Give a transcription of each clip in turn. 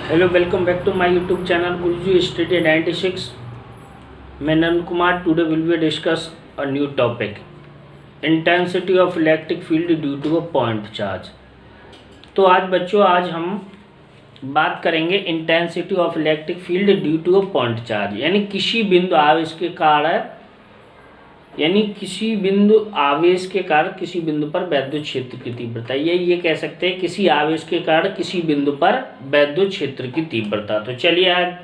Hello, welcome back to my YouTube channel Guruji study 96। मैं Nand Kumar. Today will be discuss a new topic, intensity of electric field due to a point charge. तो आज बच्चों, आज हम बात करेंगे intensity of electric field due to a point charge, यानी किसी बिंदु आवेश के कारण किसी बिंदु पर वैद्युत क्षेत्र की तीव्रता, ये कह सकते हैं किसी आवेश के कारण किसी बिंदु पर वैद्युत क्षेत्र की तीव्रता। तो चलिए आज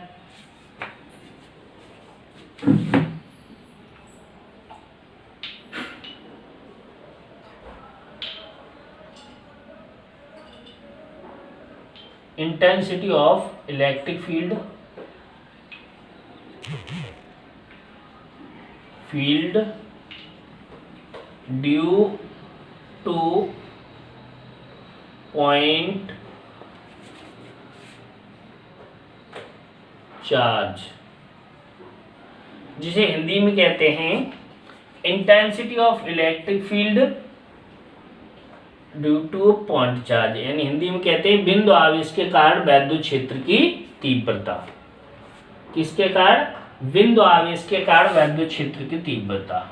intensity of electric field due two point charge, जिसे हिंदी में कहते हैं intensity of electric field due two point charge, यानी हिंदी में कहते हैं बिंदु आवेश के कारण वैद्युत क्षेत्र की तीव्रता। किसके कारण? बिंदु आवेश के कारण वैद्युत क्षेत्र की तीव्रता।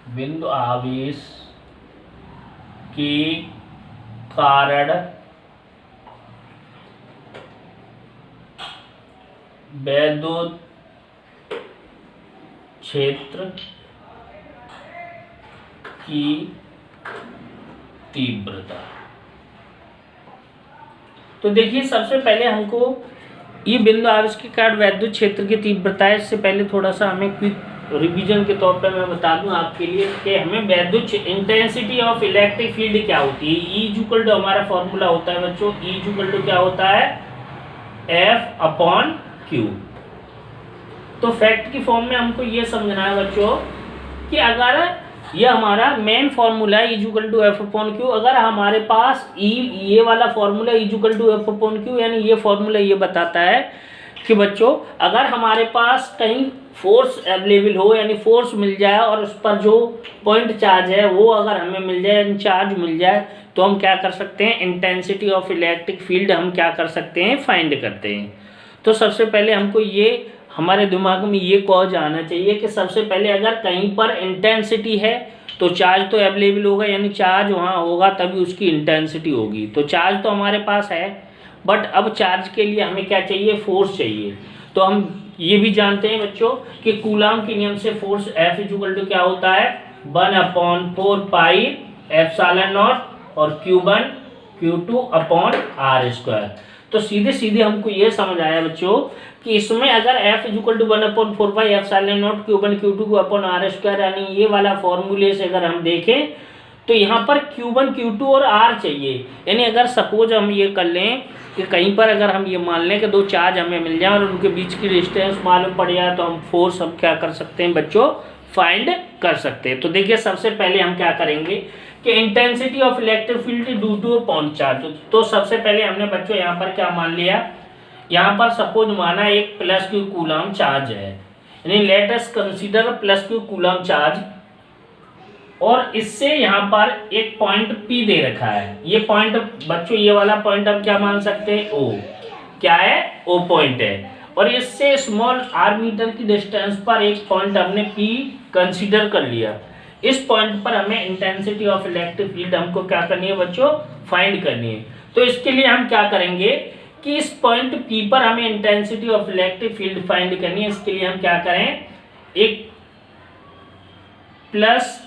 बिंदु आवेश के कारण वैद्युत क्षेत्र की तीव्रता। तो देखिए, सबसे पहले हमको ये बिंदु आवेश के कारण वैद्युत क्षेत्र की तीव्रता है। इससे पहले थोड़ा सा हमें क्विक रिवीजन के तौर पे मैं बता दूं आपके लिए कि हमें वैद्युत इंटेंसिटी ऑफ इलेक्ट्रिक फील्ड क्या होती है। ई इक्वल टू हमारा फॉर्मूला होता है बच्चों, ई इक्वल टू क्या होता है? F upon Q. तो फैक्ट की फॉर्म में हमको ये समझना है बच्चों कि अगर ये हमारा मेन फॉर्मूला है equal to F upon Q, अगर हमारे पास ये वाला formula equal to F upon Q, यानी ये फॉर्मूला ये बताता है कि बच्चों अगर हमारे पास कहीं फोर्स अवेलेबल हो, यानी फोर्स मिल जाए और उस पर जो पॉइंट चार्ज है वो अगर हमें मिल जाए, यानी चार्ज मिल जाए, तो हम क्या कर सकते हैं? इंटेंसिटी ऑफ इलेक्ट्रिक फील्ड हम क्या कर सकते हैं? फाइंड करते हैं। तो सबसे पहले हमको ये हमारे दिमाग में ये कॉज आना चाहिए कि सबसे पहले अगर कहीं पर इंटेंसिटी है तो चार्ज तो अवेलेबल होगा, यानी चार्ज वहाँ होगा तभी उसकी इंटेंसिटी होगी। तो चार्ज तो हमारे पास है, बट अब चार्ज के लिए हमें क्या चाहिए? फोर्स चाहिए। तो हम ये भी जानते हैं बच्चों कि कूलाम के नियम से फोर्स F इक्वल टू क्या होता है? 1/4 पाई एप्सिलॉन नॉट और Q1 Q2 अपॉन R²। तो सीधे सीधे हमको ये समझ आया बच्चों कि इसमें अगर F equal to 1/4 pi epsilon not Q1 Q2 upon R², यानी ये वाला फॉर्मूले से अगर हम देखें तो यहाँ पर Q1 Q2 और R चाहिए। यानी अगर सपोज हम ये कर लें कि कहीं पर अगर हम ये मान लें कि दो चार्ज हमें मिल जाए और उनके बीच की डिस्टेंस मालूम पड़ जाए, तो हम फोर्स हम क्या कर सकते हैं बच्चों? फाइंड कर सकते हैं। तो देखिए, सबसे पहले हम क्या करेंगे कि intensity of electric field due two point charge. तो सबसे पहले हमने बच्चों यहाँ पर क्या मान लिया? यहाँ पर सपोज माना एक +Q कूलम चार्ज है, यानी let us consider +Q coulomb charge, और इससे यहाँ पर एक पॉइंट P दे रखा है। ये पॉइंट बच्चों, ये वाला पॉइंट हम क्या मान सकते हैं? O। क्या है? O पॉइंट है। और इससे स्मॉल r मीटर की डिस्टेंस पर एक पॉइंट हमने P कंसीडर कर लिया। इस पॉइंट पर हमें इंटेंसिटी ऑफ इलेक्ट्रिक फील्ड हमको क्या करनी है बच्चों? फाइंड करनी है। तो इसके लिए हम क्या करेंगे कि इस पॉइंट P पर हमें intensity of electric field find करनी है। इसके लिए हम क्या करें? एक प्लस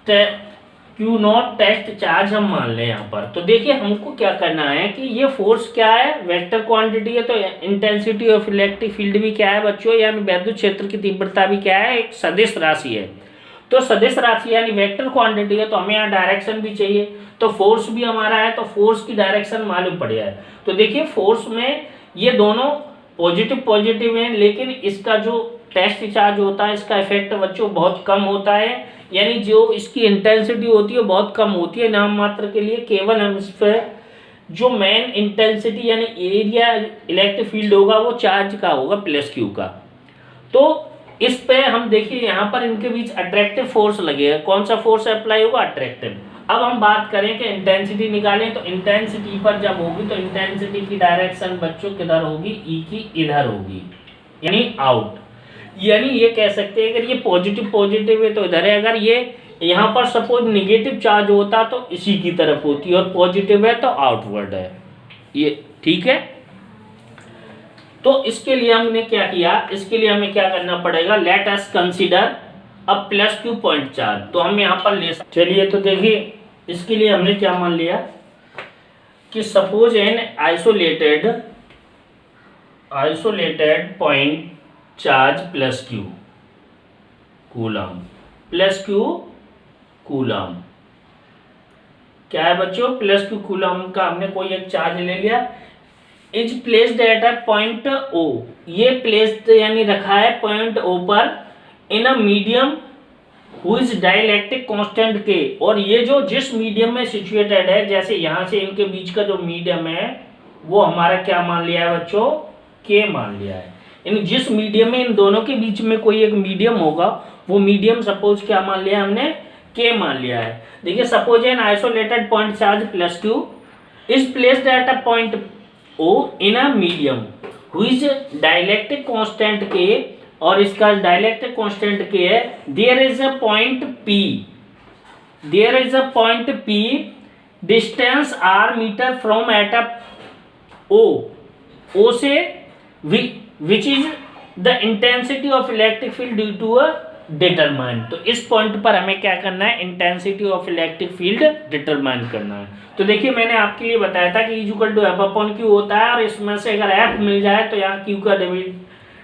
Q0 टेस्ट चार्ज हम मान लें यहाँ पर। तो देखिए, हमको क्या करना है कि ये फोर्स क्या है? वेक्टर क्वांटिटी है। तो इंटेंसिटी ऑफ इलेक्ट्रिक फील्ड भी क्या है बच्चों? यानी वैद्युत क्षेत्र की तीव्रता भी क्या है? एक सदिश राशि है। तो सदिश राशि यानी वेक्टर क्वांटिटी है, तो हमें यहाँ डायरेक्शन भी चाहिए। तो फोर्स भी हमारा है, तो फोर्स की डायरेक्शन मालूम पड़ जाए। तो देखिए, फोर्स में ये दोनों पॉजिटिव है, लेकिन इसका जो टेस्ट चार्ज होता है इसका इफेक्ट बच्चों बहुत कम होता है, यानी जो इसकी इंटेंसिटी होती है बहुत कम होती है नाम मात्र के लिए। केवल हम इस पर जो मेन इंटेंसिटी यानी एरिया इलेक्ट्रिक फील्ड होगा वो चार्ज का होगा +Q का। तो इस पे हम देखिए यहाँ पर इनके बीच अट्रैक्टिव फोर्स लगेगा। कौन सा फोर्स अप्लाई होगा? अट्रैक्टिव। अब हम बात करें कि इंटेंसिटी निकालें, तो इंटेंसिटी पर जब होगी तो इंटेंसिटी की डायरेक्शन बच्चों किधर होगी? ई की इधर होगी, यानी आउट। यानी ये कह सकते हैं अगर ये पॉजिटिव पॉजिटिव है तो इधर है, अगर ये यहाँ पर सपोज निगेटिव चार्ज होता तो इसी की तरफ होती, और पॉजिटिव है तो आउटवर्ड है ये, ठीक है। तो इसके लिए हमने क्या किया, इसके लिए हमें क्या करना पड़ेगा? Let us consider a plus Q point charge. तो हम यहाँ पर ले, चलिए तो देखिए इसके लिए हमने क्या मान लिया कि suppose an isolated point charge plus Q coulomb, plus Q coulomb क्या है बच्चों? प्लस क्यू कूलम का हमने कोई एक चार्ज ले लिया, is placed at a point O, ये प्लेस्ड यानी रखा है पॉइंट ओ पर, in a medium who is dielectric constant K, और ये जो जिस मीडियम में सिचुएटेड है, जैसे यहां से इनके बीच का जो मीडियम है वो हमारा क्या मान लिया है बच्चों? के मान लिया है। इन जिस मीडियम में इन दोनों के बीच में कोई एक मीडियम होगा, वो मीडियम सपोज क्या मान लिया हमने? के मान लिया है। देखिए suppose an isolated point charge plus Q is placed at a point O in a medium who is dielectric constant K, और इसका डाइलेक्ट्रिक कांस्टेंट के है, there is a point P, distance R metre from at a O से, which is the intensity of electric field due to a determine. तो इस point पर हमें क्या करना है? Intensity of electric field determine करना है। तो देखिए मैंने आपके लिए बताया था कि E=F/Q होता है, और इसमें से अगर F मिल जाए तो यहाँ Q का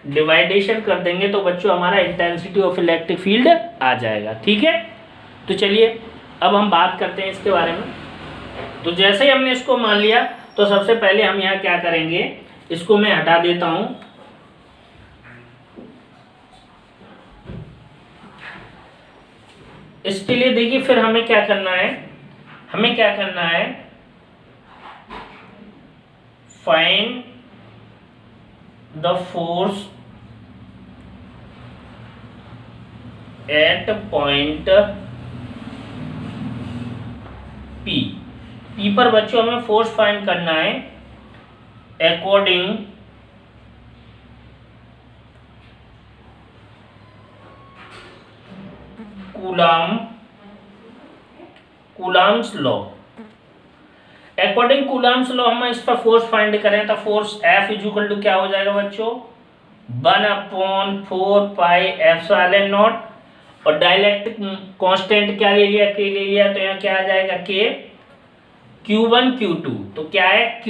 डिवाइडेशन कर देंगे तो बच्चों हमारा इंटेंसिटी ऑफ इलेक्ट्रिक फील्ड आ जाएगा, ठीक है। तो चलिए अब हम बात करते हैं इसके बारे में। तो जैसे ही हमने इसको मान लिया तो सबसे पहले हम यहाँ क्या करेंगे, इसको मैं हटा देता हूं। इसके लिए देखिए फिर हमें क्या करना है, find the force at point P पर बच्चों हमें फोर्स फाइंड करना है according Coulomb's law. According Coulomb's law हम इस पर फोर्स फाइंड करें तो फोर्स F क्या हो जाएगा बच्चों? 1/4 पाई एप्सिलॉन0, और डाइलेक्ट्रिक कांस्टेंट क्या ले लिया? के ले लिया, तो यहाँ क्या आ जाएगा? के Q1 Q2, तो क्या है? Q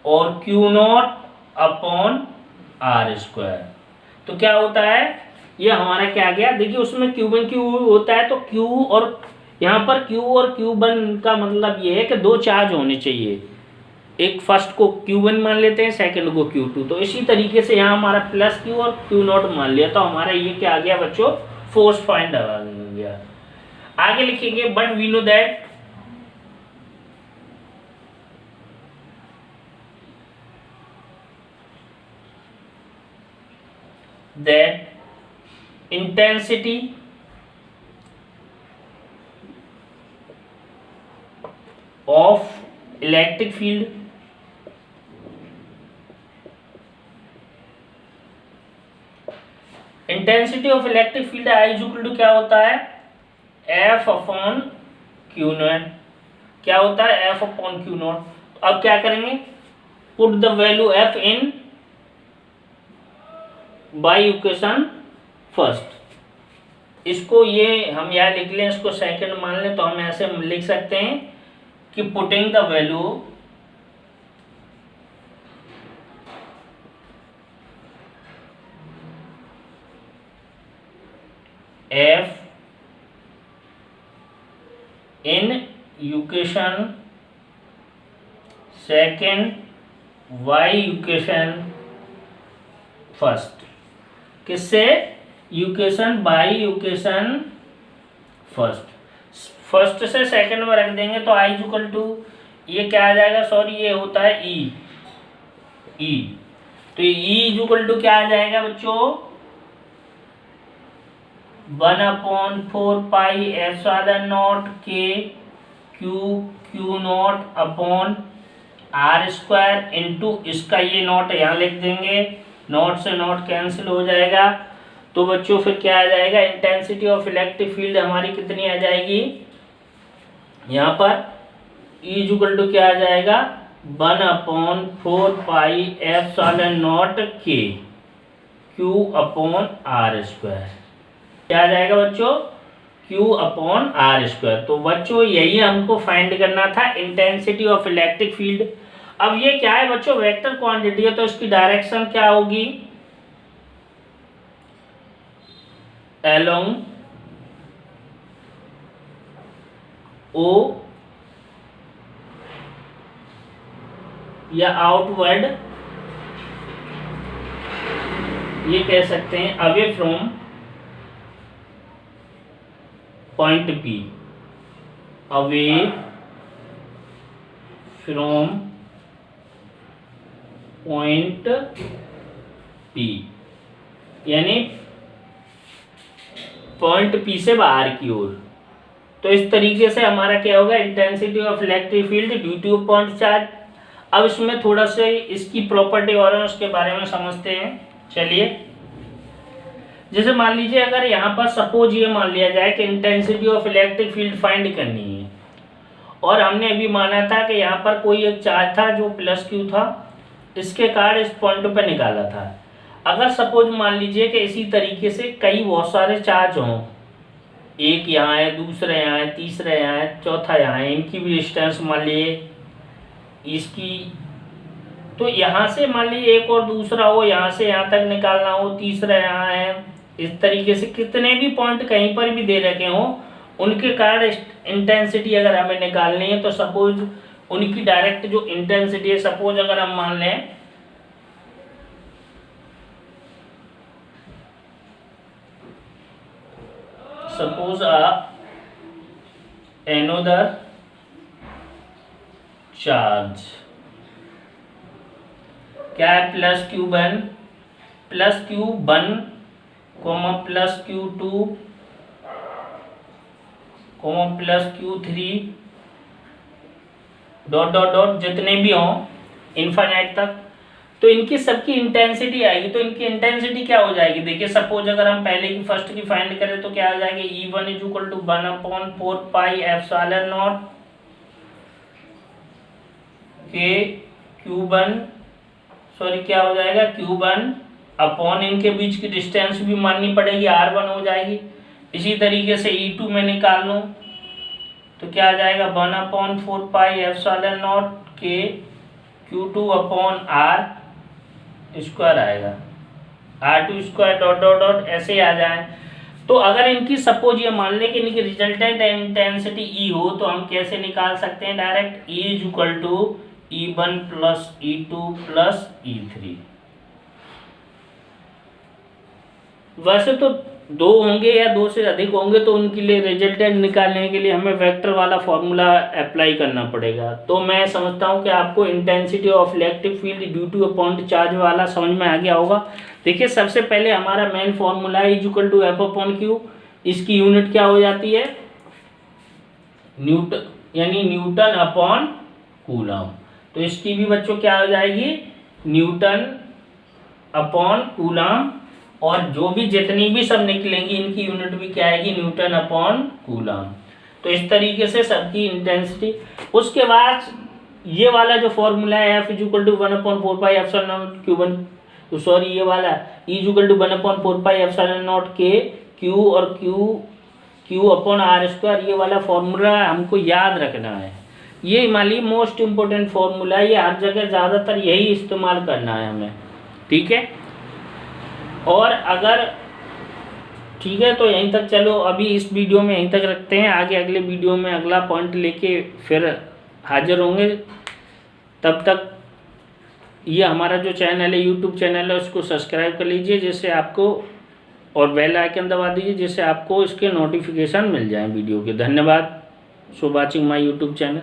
और Q0/R²। तो क्या होता है ये हमारा क्या गया? देखिए उसमें Q1 Q होता है, तो Q और यहाँ पर Q और Q1 का मतलब ये है कि दो चार्ज होने चाहिए, एक फर्स्ट को Q1 मान लेते हैं, सेकंड को Q2। तो इसी तरीके से यहाँ हमारा प्लस Q और Q0 मान लिया, तो हमारा ये क्या आ गया बच्चों? फोर्स फाइंड आ गया। आगे लिखेंगे but we know that intensity of electric field I क्या होता है? F/Q0। क्या होता है? F/Q0। तो अब क्या करेंगे? Put the value F in by equation first. इसको ये हम यहाँ लिख लें, इसको सेकंड मान लें, तो हम ऐसे लिख सकते हैं कि putting the value F in equation second, Y equation first. किससे? इक्वेशन बाई इक्वेशन फर्स्ट से सेकंड में रख देंगे तो I ये क्या आ जाएगा? सॉरी ये होता है E। तो E क्या आ जाएगा बच्चों? 1/4πε0 के Q0/r² इंटू इसका ये नॉट यहाँ लिख देंगे, नॉट से नॉट कैंसिल हो जाएगा। तो बच्चों फिर क्या आ जाएगा, इंटेंसिटी ऑफ इलेक्ट्रिक फील्ड हमारी कितनी आ जाएगी, यहाँ पर E क्या आ जाएगा, 1/4πε0 के Q/r²। क्या आ जाएगा बच्चों, Q/r²। तो बच्चों यही हमको फाइंड करना था, इंटेंसिटी ऑफ इलेक्ट्रिक फील्ड। अब ये क्या है बच्चों, वेक्टर क्वांटिटी है, तो इसकी डायरेक्शन क्या होगी, अलोंग O या आउटवर्ड, ये कह सकते हैं away from point P, away from point P, यानी पॉइंट P से बाहर की ओर। तो इस तरीके से हमारा क्या होगा, intensity of electric field due two point charge. अब इसमें थोड़ा सा इसकी प्रॉपर्टी और है, उसके बारे में समझते हैं। चलिए, जैसे मान लीजिए अगर यहाँ पर सपोज ये मान लिया जाए कि intensity of electric field find करनी है, और हमने अभी माना था कि यहाँ पर कोई एक चार्ज था जो +Q था, इसके कारण इस पॉइंट पे निकाला था। अगर सपोज मान लीजिए कि इसी तरीके से कई बहुत सारे चार्ज हों, एक यहाँ है, दूसरा यहाँ है, तीसरा यहाँ है, चौथा यहाँ है, इनकी भी डिस्टेंस मान लीजिए इसकी, तो यहाँ से मान लीजिए एक और दूसरा हो, यहाँ से यहाँ तक निकालना हो, तीसरा यहाँ है, इस तरीके से कितने भी पॉइंट कहीं पर भी दे रखे हों, उनके कारण इंटेंसिटी अगर हमें निकालनी है, तो सपोज उनकी डायरेक्ट जो इंटेंसिटी है, सपोज अगर हम मान लें सपोज another चार्ज क्या है, +Q1 +Q2 +Q3 dot dot dot जितने भी हों इनफाइनाइट तक, तो इनकी सबकी इंटेंसिटी आएगी। तो इनकी इंटेंसिटी क्या हो जाएगी, देखिए सपोज अगर हम पहले की फर्स्ट की फाइंड करें तो क्या आ जाएगी, E1 = 1/4πε0 के Q1, सॉरी क्या हो जाएगा, Q1 अपॉन इनके बीच की डिस्टेंस भी माननी पड़ेगी, R1 हो जाएगी। इसी तरीके से E2 में निकाल लूँ तो क्या आ जाएगा, 1/4πε0 के Q2/r² आएगा, R2² डॉट डॉट डॉट ऐसे आ जाए। तो अगर इनकी सपोज ये मान लें कि इनकी रिजल्टेंट इंटेंसिटी E हो, तो हम कैसे निकाल सकते हैं, direct E = E1 + E2 + E3। वैसे तो दो होंगे या दो से अधिक होंगे, तो उनके लिए रिजल्टेंट निकालने के लिए हमें वेक्टर वाला फॉर्मूला अप्लाई करना पड़ेगा। तो मैं समझता हूँ कि आपको intensity of electric field due to a point charge वाला समझ में आ गया होगा। देखिए सबसे पहले हमारा मेन फॉर्मूला है E = F/Q। इसकी यूनिट क्या हो जाती है, न्यूटन, यानी N/कूलम। तो इसकी भी बच्चों क्या हो जाएगी, N/कूलम, और जो भी जितनी भी सब निकलेंगी इनकी यूनिट भी क्या आएगी, N/कूलम। तो इस तरीके से सबकी इंटेंसिटी। उसके बाद ये वाला जो फॉर्मूला है F = 1/4πε0 Q1, तो सॉरी ये वाला E = 1/4πε0 के Q और Q/r², ये वाला फॉर्मूला हमको याद रखना है। ये मान लीजिए मोस्ट इम्पोर्टेंट फॉर्मूला है, ये हर जगह ज़्यादातर यही इस्तेमाल करना है हमें, ठीक है। और अगर ठीक है तो यहीं तक, चलो अभी इस वीडियो में यहीं तक रखते हैं, आगे अगले वीडियो में अगला पॉइंट लेके फिर हाजिर होंगे। तब तक ये हमारा जो चैनल है, यूट्यूब चैनल है, उसको सब्सक्राइब कर लीजिए जिससे आपको, और बेल आइकन दबा दीजिए जिससे आपको इसके नोटिफिकेशन मिल जाए वीडियो के। धन्यवाद for watching my YouTube channel.